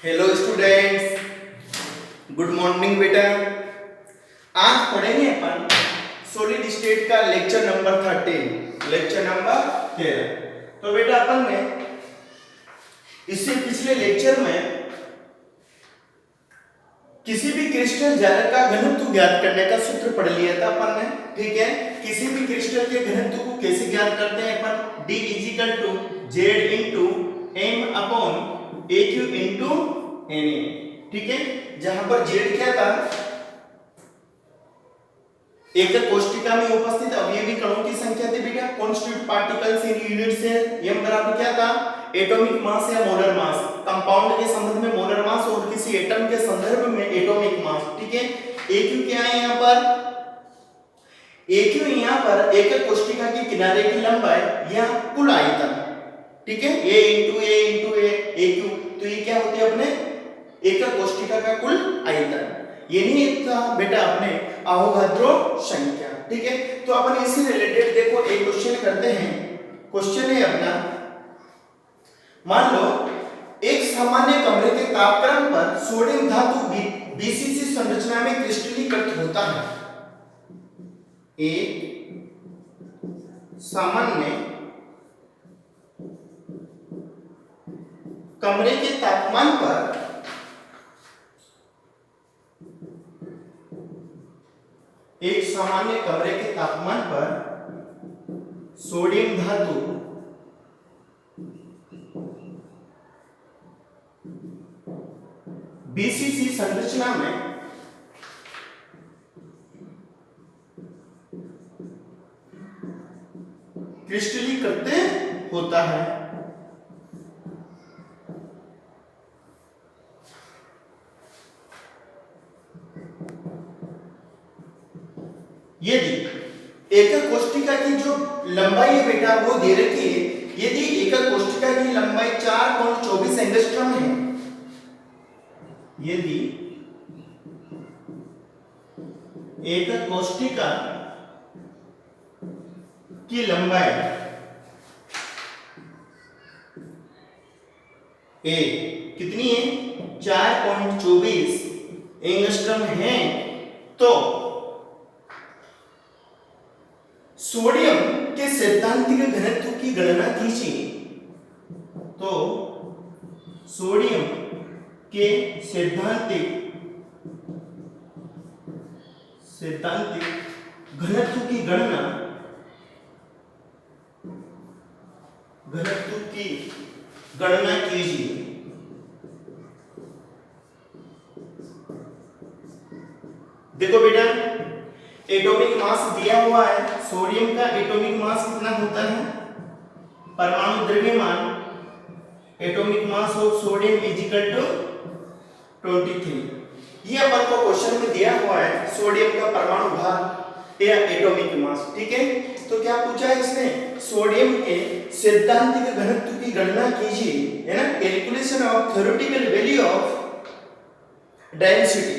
Hello students, good morning बेटा। आज पढ़ेंगे अपन सॉलिड स्टेट का लेक्चर नंबर 13। Lecture number 13। तो बेटा अपन ने इससे पिछले लेक्चर में किसी भी क्रिस्टल जालक का घनत्व ज्ञात करने का सूत्र पढ़ लिया था अपन ने। ठीक है, किसी भी क्रिस्टल के घनत्व को कैसे ज्ञात करते हैं अपन, D = Z into M upon AQ into Na। ठीक है, जहां पर Z क्या था, एकक कोष्ठिका में उपस्थित अवयवी कणों की संख्या थी बेटा, constitute particles in unit cell. M बराबर क्या था, एटॉमिक मास या मोलर मास, कंपाउंड के संबंध में मोलर मास और किसी एटम के संदर्भ में एटॉमिक मास। ठीक है, AQ क्या है यहाँ पर, AQ यहाँ पर एकक कोष्ठिका के किनारे की लंबाई या कुल आयतन। ठीक है, A इंटू A AQ, तो ये क्या होती है अपने एकक कोष्ठिका का कुल आयतन। ये नहीं था बेटा अपने अवोगाद्रो संख्या। ठीक है, तो अपन इससे रिलेटेड देखो एक क्वेश्चन करते हैं। क्वेश्चन है अपना, मान लो एक सामान्य कमरे के तापक्रम पर सोडियम धातु BCC संरचना में क्रिस्टलीकृत होता है। एक सामान्य कमरे के तापमान पर एक सामान्य कमरे के तापमान पर सोडियम धातु BCC संरचना में क्रिस्टलीकृत होता है। यदि एकक कोष्ठिका की जो लंबाई है बेटा वो दे रखी है, यदि एकक कोष्ठिका की लंबाई 4.24 एंगस्ट्रॉम है, यदि एकक कोष्ठिका की लंबाई ए कितनी है, 4.24 एंगस्ट्रॉम है, तो सोडियम के सैद्धांतिक घनत्व की गणना कीजिए। तो सोडियम के सैद्धांतिक घनत्व की गणना कीजिए। देखो बेटा एटॉमिक मास दिया हुआ है, सोडियम का एटॉमिक मास कितना होता है, परमाणु द्रव्यमान एटॉमिक मास ऑफ सोडियम = 23। ये अपन को क्वेश्चन में दिया हुआ है सोडियम का परमाणु भार या एटॉमिक मास। ठीक है, तो क्या पूछा है इसने, सोडियम के सैद्धांतिक घनत्व की गणना कीजिए, है ना, calculation of theoretical value of density.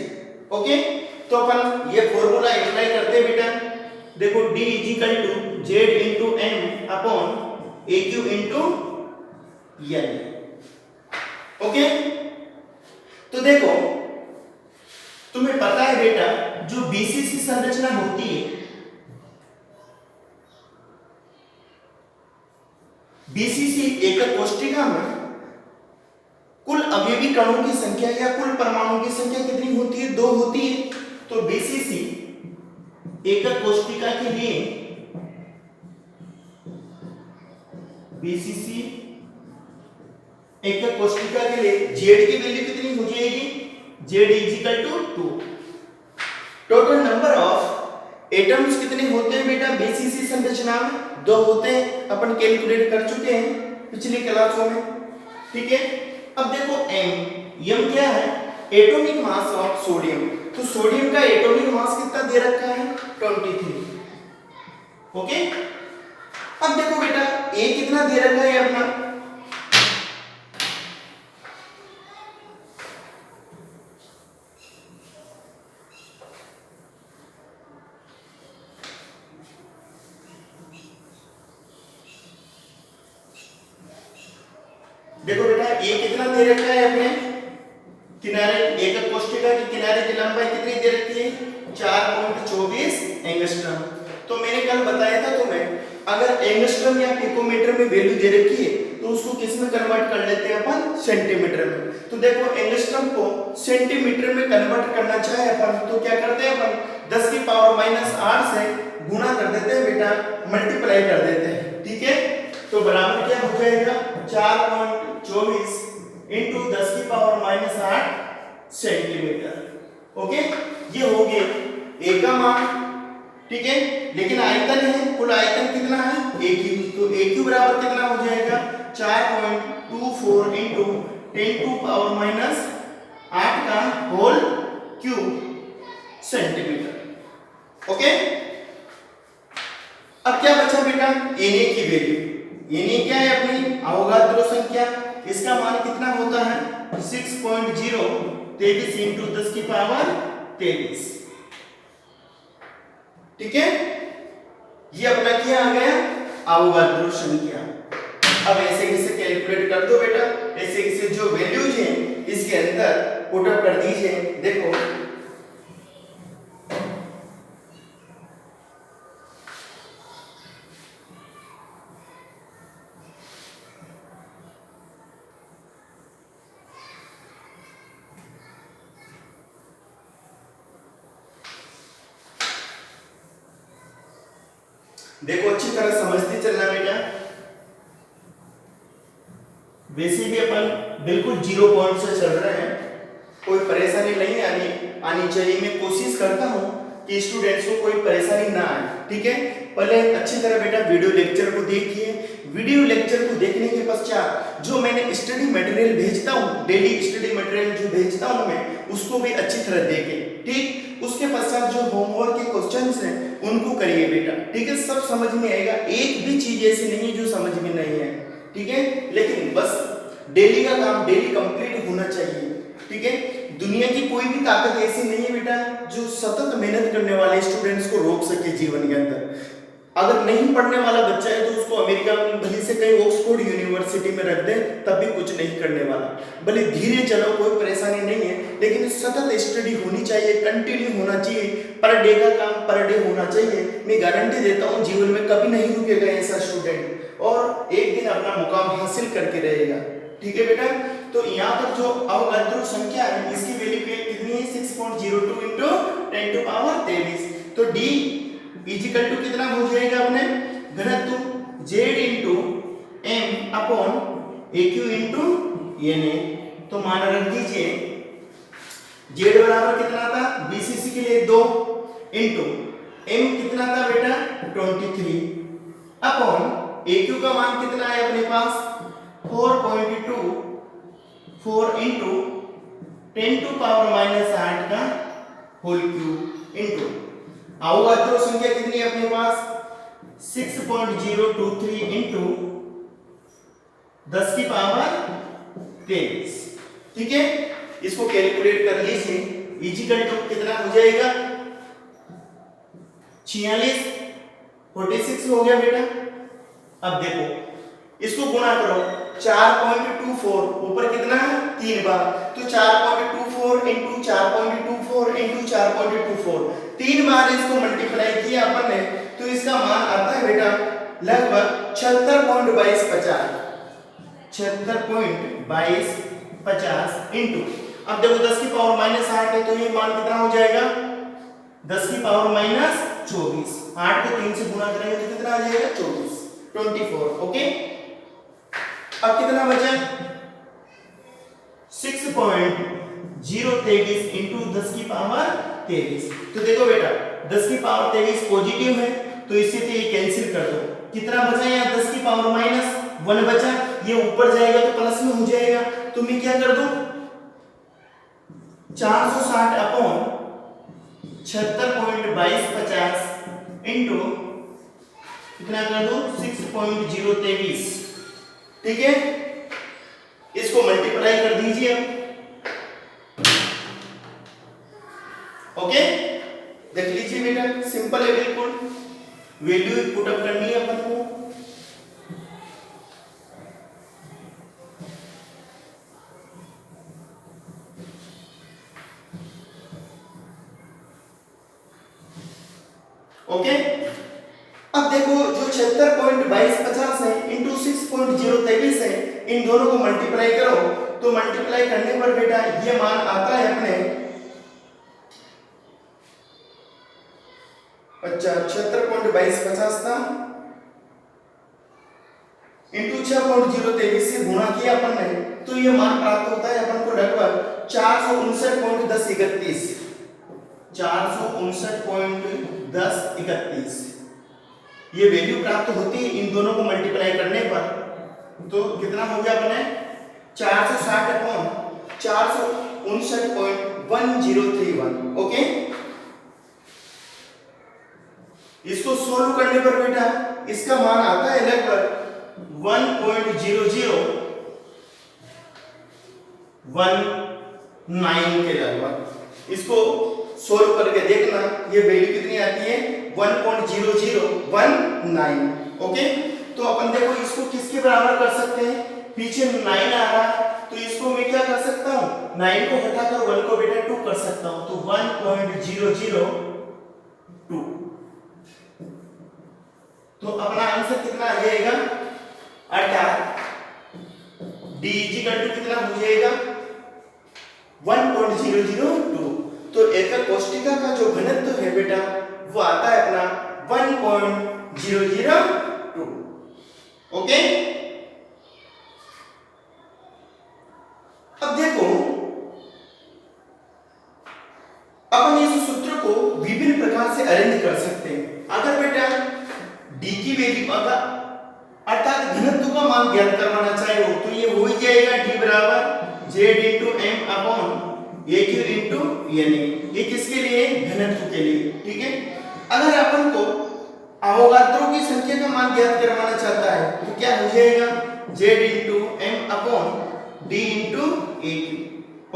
Okay, तो अपन ये फॉर्मूला अप्लाई करते हैं बेटा। देखो D = Z into M upon AQ into N। Okay, तो देखो तुम्हें पता है बेटा जो BCC संरचना होती है, BCC एकक कोष्ठिका में कुल अवयवी कणों की संख्या या कुल परमाणुओं की संख्या कितनी होती है, 2 होती है। तो BCC एकक कोष्ठिका के लिए BCC एकक कोष्ठिका के लिए Z की वैल्यू कितनी हो जाएगी, Z = 2। Total number of atoms कितने होते हैं बेटा BCC संरचना में, 2 होते हैं, अपन कैलकुलेट कर चुके हैं पिछली क्लासों में। ठीक है, अब देखो M क्या है, एटॉमिक मास ऑफ सोडियम, तो सोडियम का एटॉमिक मास कितना दे रखा है, 23। ओके, अब देखो बेटा A कितना दे रखा है अपना, देखो बेटा ये कितना दे रखा है अपने किनारे एकक कोष्ठिका की किनारे की लंबाई कितनी दे रखी है 4.24 एंगस्ट्रम। तो मैंने कल बताया था तुम्हें अगर एंगस्ट्रम या पिकोमीटर में वैल्यू दे रखी है तो उसको किस में कन्वर्ट कर लेते हैं अपन सेंटीमीटर में। तो देखो एंगस्ट्रम को सेंटीमीटर में कन्वर्ट करना चाहे अपन तो क्या करते हैं अपन 10 की पावर -8 से गुणा कर देते हैं बेटा, मल्टीप्लाई कर देते हैं। ठीक है, तो बराबर क्या हो जाएगा 4.24 इंटू 10 की पावर -8 सेंटीमीटर। ओके, ये हो गया ए का मान। ठीक है, लेकिन आयतन है, कुल आयतन कितना है a क्यूब, तो a क्यूब बराबर कितना हो जाएगा 4.24 इंटू 10⁻⁸ का होल क्यूब सेंटीमीटर। ओके, अब क्या बचा बेटा Na की वैल्यू। Na क्या है अपनी अवोगाद्रो संख्या, इसका मान कितना होता है 6.023 इंटू 10 की पावर 23। ठीक है, ये अपना क्या आ गया अवोगाद्रो संख्या। अब ऐसे कैसे कैलकुलेट कर दो बेटा, ऐसे कैसे जो वैल्यूज हैं इसके अंदर पुट अप कर दीजिए। देखो देखो अच्छी तरह समझते चलना बेटा। वैसे भी अपन बिल्कुल 0 पॉइंट से चल रहे हैं, कोई परेशानी नहीं आनी चाहिए। मैं कोशिश करता हूं कि स्टूडेंट्स को कोई परेशानी ना आए। ठीक है, पहले अच्छी तरह बेटा वीडियो लेक्चर को देखिए। वीडियो लेक्चर को देखने के पश्चात जो मैंने स्टडी मटेरियल भेजता हूं, डेली स्टडी मटेरियल जो भेजता हूं मैं, उसको भी अच्छी तरह देखें। ठीक, उसके पश्चात जो होमवर्क के क्वेश्चंस हैं उनको करिए बेटा। ठीक है, सब समझ में आएगा, एक भी चीज ऐसी नहीं जो समझ में नहीं है। ठीक है, लेकिन बस डेली का काम डेली कंप्लीट होना चाहिए। ठीक है, दुनिया की कोई भी ताकत ऐसी नहीं है बेटा जो सतत मेहनत करने वाले स्टूडेंट्स को रोक सके जीवन के अंदर। अगर नहीं पढ़ने वाला बच्चा है तो उसको अमेरिका में भले से कहीं ऑक्सफोर्ड यूनिवर्सिटी में रख दे तब भी कुछ नहीं करने वाला। भले धीरे चलो, कोई परेशानी नहीं है, लेकिन सतत स्टडी होनी चाहिए, कंटिन्यू होना चाहिए, पर डे का काम पर डे होना चाहिए। मैं गारंटी देता हूँ जीवन में कभी नहीं रुकेगा ऐसा स्टूडेंट और एक दिन अपना मुकाम हासिल करके रहेगा। ठीक है बेटा, तो यहाँ पर जो अवगाद्रो संख्या है इसकी वैल्यू कितनी है 6.02 इंटू 10⁻23। तो d इजिकल टू कितना हो जाएगा अपने घनत्व z into m upon aq into na। तो मान रख दीजिए z बराबर कितना था bcc के लिए 2 इंटू m कितना था बेटा 23 अपॉन aq का मान कितना है अपने पास 4.24 इंटू 10⁻⁸ का होल क्यूब इंटू अवगाद्रो संख्या कितनी है अपने पास 6.023 इंटू 10 की पावर 23। ठीक है, इसको कैलकुलेट कर लीजिए। इजिकल टू कितना हो जाएगा 46 46 हो गया बेटा। अब देखो इसको गुणा करो 4.24 ऊपर कितना है 3 बार, तो 4.24 इंटू 4.24 इंटू 4.24 3 बार इसको मल्टीप्लाई किया अपन ने, तो इसका मान आता है बेटा लगभग 76.2250 76.2250 इंटू, अब देखो 10 की पावर -8 है तो ये मान कितना हो जाएगा 10 की पावर -24। 8 को 3 से गुणा करेंगे तो कितना आ जाएगा 24। ओके, अब कितना बचा 6.023 इंटू 10 की पावर 23। तो देखो बेटा 10 की पावर 23 पॉजिटिव है तो इससे तो ये कैंसिल कर दो। कितना बचा यहाँ 10 की पावर -1 बचा, ये ऊपर जाएगा तो प्लस में हो जाएगा। तो मैं क्या कर दूं 460 अपॉन 76.2250 इंटू कितना कर दूं 6.023। ठीक है, इसको मल्टीप्लाई कर दीजिए। ओके, देख लीजिए बेटा सिंपल है बिल्कुल, वैल्यू पुट अप करनी है अपन को। ओके। अब देखो जो 76.2250 है इंटू 6.023 है, इन दोनों को मल्टीप्लाई करो तो मल्टीप्लाई करने पर बेटा ये मान आता है अपने 76.2250 था इंटू 6.023 से गुणा किया अपन ने तो ये मान प्राप्त होता है अपन को लगभग 459.1031, 459.1031 ये वैल्यू प्राप्त होती है इन दोनों को मल्टीप्लाई करने पर। तो कितना हो गया अपने 460/459.1031। ओके, इसको सोल्व करने पर बेटा इसका मान आता है लगभग 1.0019 के लगभग। इसको सोल्व करके देखना ये वैल्यू कितनी आती है 1.0019। ओके, तो अपन देखो इसको किसके बराबर कर सकते हैं, पीछे 9 आ रहा तो इसको मैं क्या कर सकता हूँ 9 को हटाकर 1 को बेटा 2 कर सकता हूँ, तो 1.002। तो अपना आंसर कितना आ जाएगा, अर्थात d कितना हो जाएगा 1.002। तो एकक कोष्ठिका का जो घनत्व है बेटा वो आता है अपना 1.002। ओके, अब देखो अपन इस सूत्र को विभिन्न प्रकार से अरेंज कर सकते हैं। अगर बेटा d की वैल्यू अर्थात घनत्व का मान ज्ञात करवाना चाहे हो तो ये हो ही जाएगा d बराबर z into m upon aq into na। ये किसके लिए, घनत्व के लिए। ठीक है, अगर अपन को अवोगाद्रो की संख्या का मान ज्ञात करवाना चाहता है तो क्या हो जाएगा z into m upon d into aq।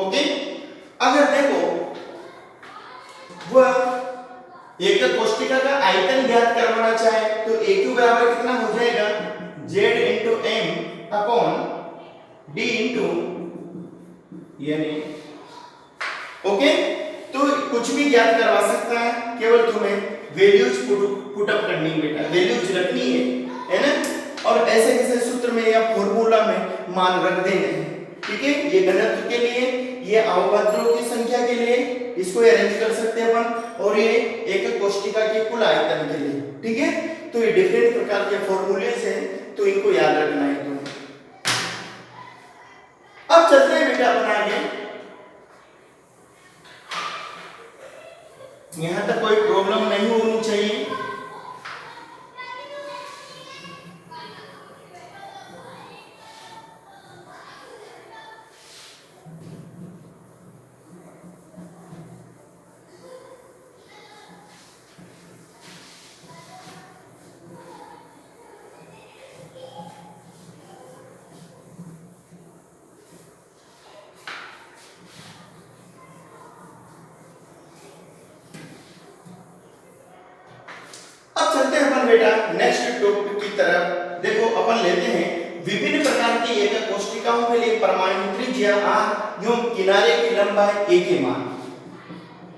Okay, अगर देखो वह एकक कोष्ठिका का आयतन ज्ञात करवाना चाहे तो aq बराबर कितना हो जाएगा z into m upon d into na। Okay, तो कुछ भी ज्ञात करवा सकता है, केवल तुम्हें वैल्यूज पुट अप करनी है बेटा, वैल्यूज रखनी है ना, और ऐसे ऐसे सूत्र में या फॉर्मूला में मान रख देने हैं। ठीक है, ये घनत्व के लिए, ये अवोगाद्रो की संख्या के लिए इसको अरेंज कर सकते हैं अपन, और ये एकक कोष्ठिका के कुल आयतन के लिए। ठीक है, तो ये डिफरेंट प्रकार के फॉर्मूलेज हैं, तो इनको याद रखना है तुम्हें। अब चलते हैं बेटा अपन आगे। यहां तक कोई प्रॉब्लम नहीं होनी चाहिए। बेटा नेक्स्ट टॉपिक की तरफ देखो, अपन लेते हैं विभिन्न प्रकार की एकक कोष्ठिकाओं के लिए परमाणु त्रिज्या r एवं किनारे की लंबाई a के मान।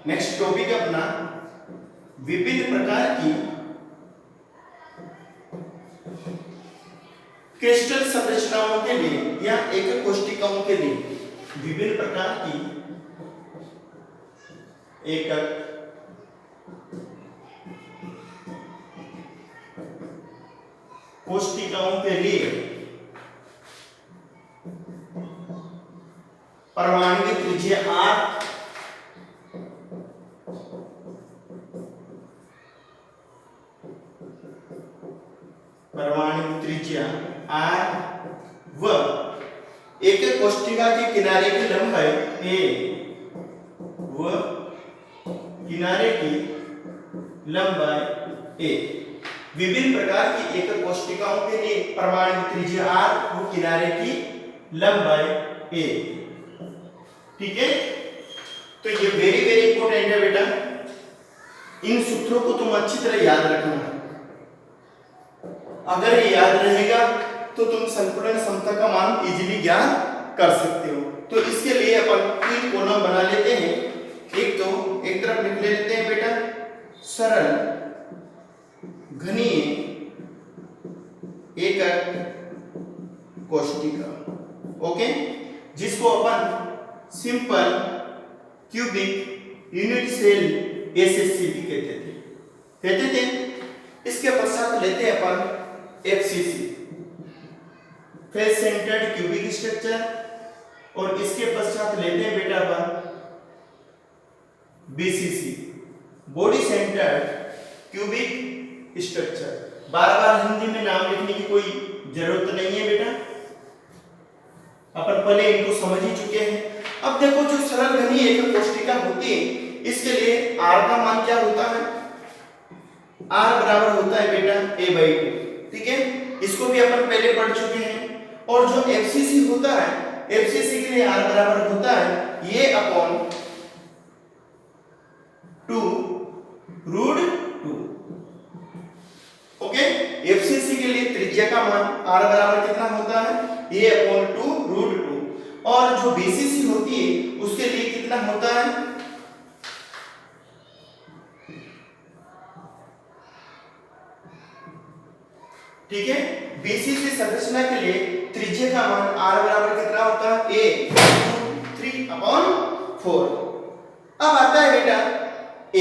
नेक्स्ट टॉपिक अपना विभिन्न प्रकार की क्रिस्टल संरचनाओं के लिए या एकक कोष्ठिकाओं के लिए विभिन्न प्रकार की एकक कोष्ठिकाओं के लिए परमाणु त्रिज्या r व एकक कोष्ठिका के किनारे की लंबाई a व किनारे की लंबाई a। विभिन्न प्रकार की एकक कोष्ठिकाओं के लिए परमाणु त्रिज्या r और किनारे की लंबाई a। ठीक है, तो ये वेरी वेरी इंपॉर्टेंट है बेटा, इन सूत्रों को तुम अच्छी तरह याद रखना। अगर ये याद रहेगा तो तुम संपूर्ण समता का मान इजीली ज्ञात कर सकते हो। तो इसके लिए अपन 3 कॉलम बना लेते हैं। एक तो एक तरफ लिख लेते हैं बेटा सरल घनीय एकक कोष्ठिका। ओके, जिसको अपन simple cubic unit cell SSC भी कहते थे। इसके पश्चात लेते हैं अपन FCC, face centred cubic structure, और इसके पश्चात लेते हैं बेटा अपन BCC, body centred cubic structure. बार बार हिंदी में नाम लिखने की कोई जरूरत नहीं है बेटा, अपन पहले इनको समझ ही चुके हैं। अब देखो, जो सरल घनीय एकक कोष्ठिका होती है, इसके लिए r का मान क्या होता है? r बराबर होता है बेटा a/2। ठीक है, इसको भी अपन पहले पढ़ चुके हैं। और जो एफसीसी होता है, एफसीसी के लिए r बराबर होता है ये अपॉन 2√2। ओके, एफसीसी के लिए त्रिज्या का मान r बराबर कितना होता है? ये अपॉन 2√2। और जो बीसीसी होती है उसके लिए कितना होता है? ठीक है, बीसीसी संरचना के लिए त्रिज्या का मान r बराबर कितना होता है? a 3/4। अब आता है बेटा a।